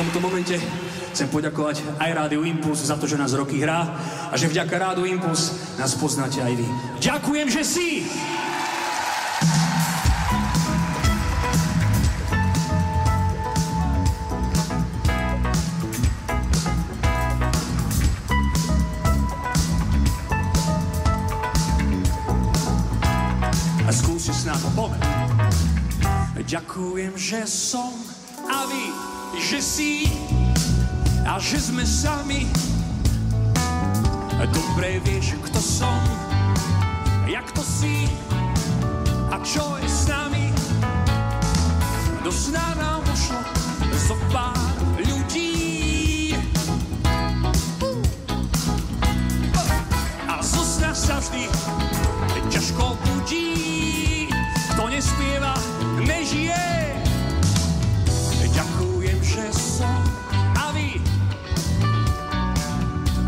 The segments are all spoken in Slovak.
tomto momente chcem poďakovať aj Rádiu Impuls za to, že nás roky hrá a že vďaka Rádiu Impuls nás poznáte aj vy. Ďakujem, že si! A skúsi s nami, poďme. Ďakujem, že som a vy, že si a že sme sami. Dobre vieš, kto som, jak to si a čo je s nami. Do sna nám ušlo zo pár ľudí a zo sna sa vždy ťažko budí. Kto nespieva, nežije. Ďakujem, že som a vy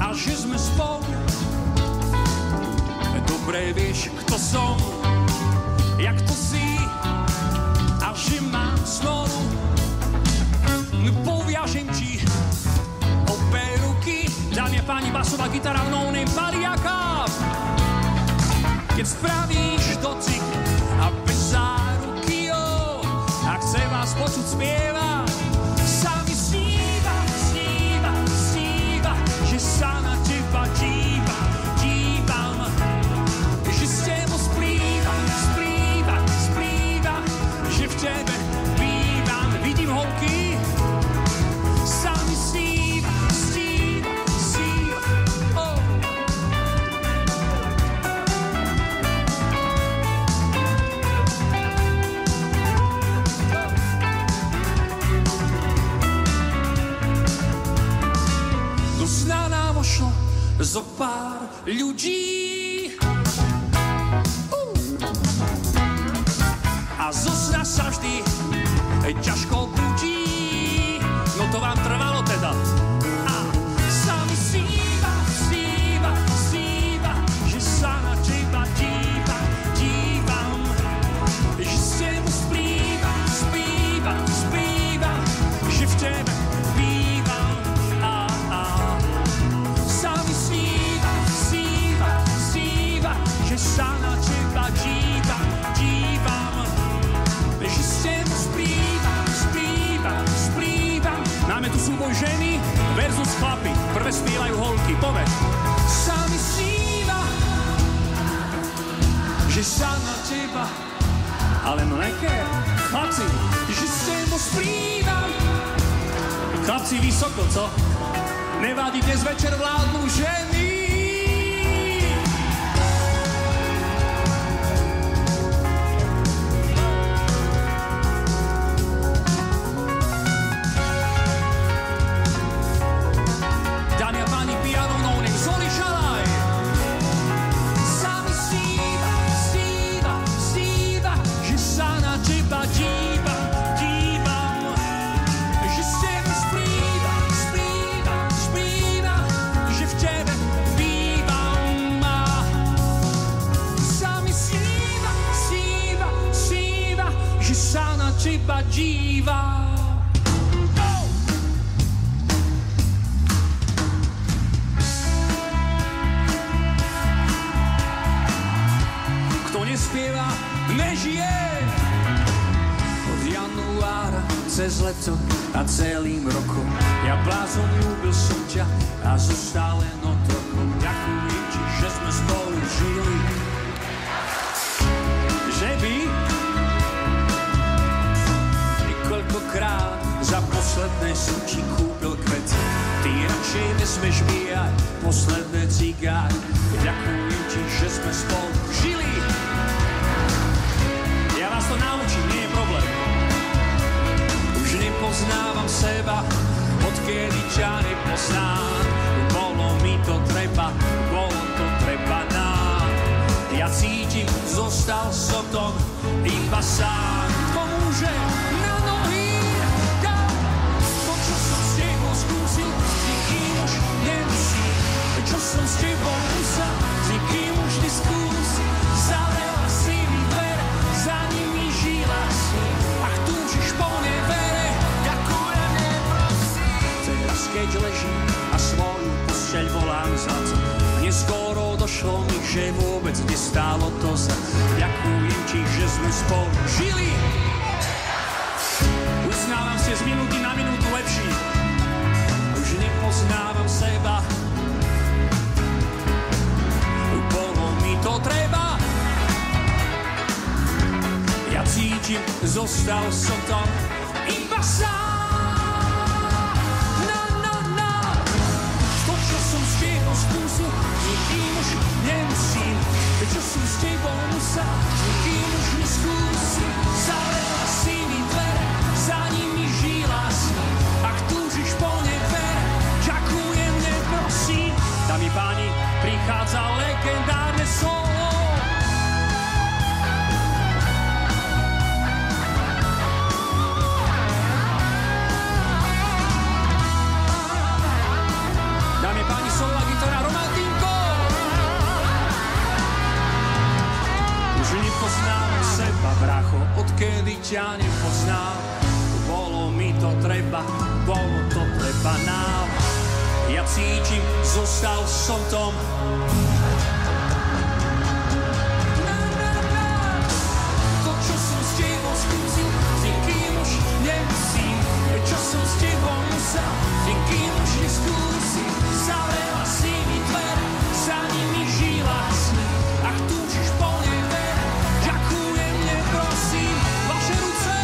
a že sme spolu. Dobre vieš, kto som, jak to si a že mám smolu. Poviažem ti obe ruky, dámy a páni, basová gitara v No Name Paliaka. Keď spravíš dotyk a bez záruky, a chce vás počuť spieva, sa mi sníva, sníva, sníva, že sa na teba dívam, že s tebou splývam, splýva, splýva, že v tebe bývam. Vidím holky, sa mi sníva, sníva, sníva, oh. Do sna nám ošlo zo pár ľudí a zo sna sa vždy ťažko budí. No to vám trvalo teda. A sa mi sníva, sníva, sníva, že sa na teba dívam, že s tebou splývam, splývam, splývam, že v tebe bývam. Sa mi sníva, sníva, sníva, že sa na teba dívam, že s tebou splývam, splývam, splývam. Máme tu súboj ženy versus chlapi. Prvé spievajú holky, povedz. Sa mi sníva, že sa na teba, ale mleké, chlapci, že s tebou splývam. Chlapci vysoko, co? Nevadí, dnes večer vládnu ženy. Dámy a páni, piano No Name, Zoli Šalaj. Sa mi sníva, sníva, sníva, že sa na teba dívam, že s tebou splývam, splývam, splývam, že v tebe bývam. Sa mi sníva, sníva, sníva, že sa na teba dívam. Kto nespieva, nežije. Od januára cez leto a celým rokom ja blázon ľúbil som ťa a zostal len otrokom. Ďakujem ti, že sme spolu žili. Že by koľkokrát za posledné som ti kúpil kvety. Ty radšej nesmeš býjať posledné cigáry. Ďakujem ti, že sme spolu žili. Ja vás to naučím, nie je problém. Už nepoznávam seba, odkedy ťa nepoznám. Bolo mi to treba, bolo to treba nám. Ja cítim, zostal som tom iba sám. Pomôže na nohy, to, čo som s tebou skúsil, s nikým už nemusím. Čo som s tebou musel, s nikým už neskúsim. Zavrela si mi dvere, za nimi žila si. Ach, túžiš po nevere, ďakujem, neprosím. došlo mi, že vôbec nestálo to za. Ďakujem ti, že sme spolu žili. Uznávam, ste z minúty na minútu lepší. Už nepoznávam seba. Bolo mi to treba. Ja cítim, zostal som tam iba sám. No. To, čo som s tebou skúsil, nikým už nemusím. Čo som s tebou musel, nikým už neskúsim. Zavrela si mi dvere, za nimi žila si. Ak túžiš po nej ver, ďakujem, neprosím. Dámy páni, prichádza legendárne solo. Dámy páni, solo gitara Romantinko. Už nepoznám seba, bracho, odkedy ťa nepoznám. Bolo mi to treba nám. Ja cítim, zostal som tom. To, čo som s tebou skúsil, s nikým už nemusím. Čo som s tebou musel, s nikým už neskúsim. Zavrela si mi dvere, za nimi žila si. Ak túžiš po nej ver, ďakujem, neprosím. Vaše ruce!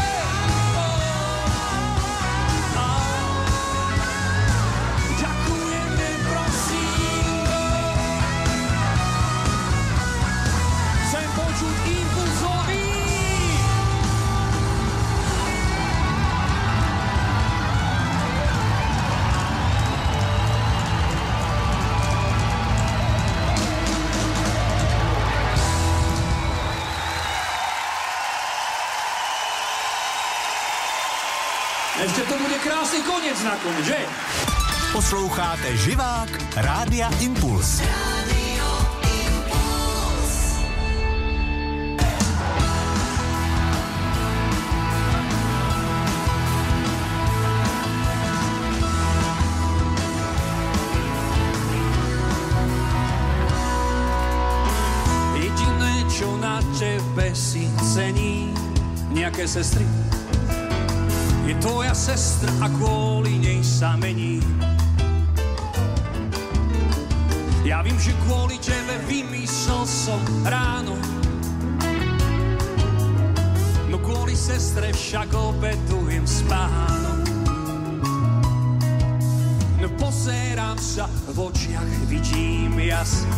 Ešte to bude krásny koniec nakoniec, že? Posloucháte Živák Rádia Impuls. Radio Impuls. Jediné, čo na tebe si cení, nejaké sestry, je tvoja sestra a kvôli nej sa mení. Ja vím, že kvôli tebe vymyslel som ráno, no kvôli sestre však obetujem spánok. No pozerám sa v očiach, vidím jasne.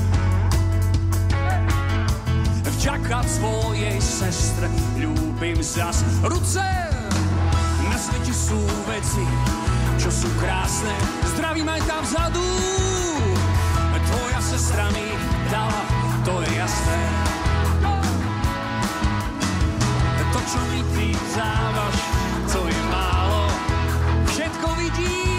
Vďaka svojej sestre ľúbim zas. Ruce! Na svete sú veci, čo sú krásne. Zdravím aj tam vzadu. Tvoja sestra mi dala, to je jasné. To, čo mi ty dávaš, to je málo. Všetko vidím.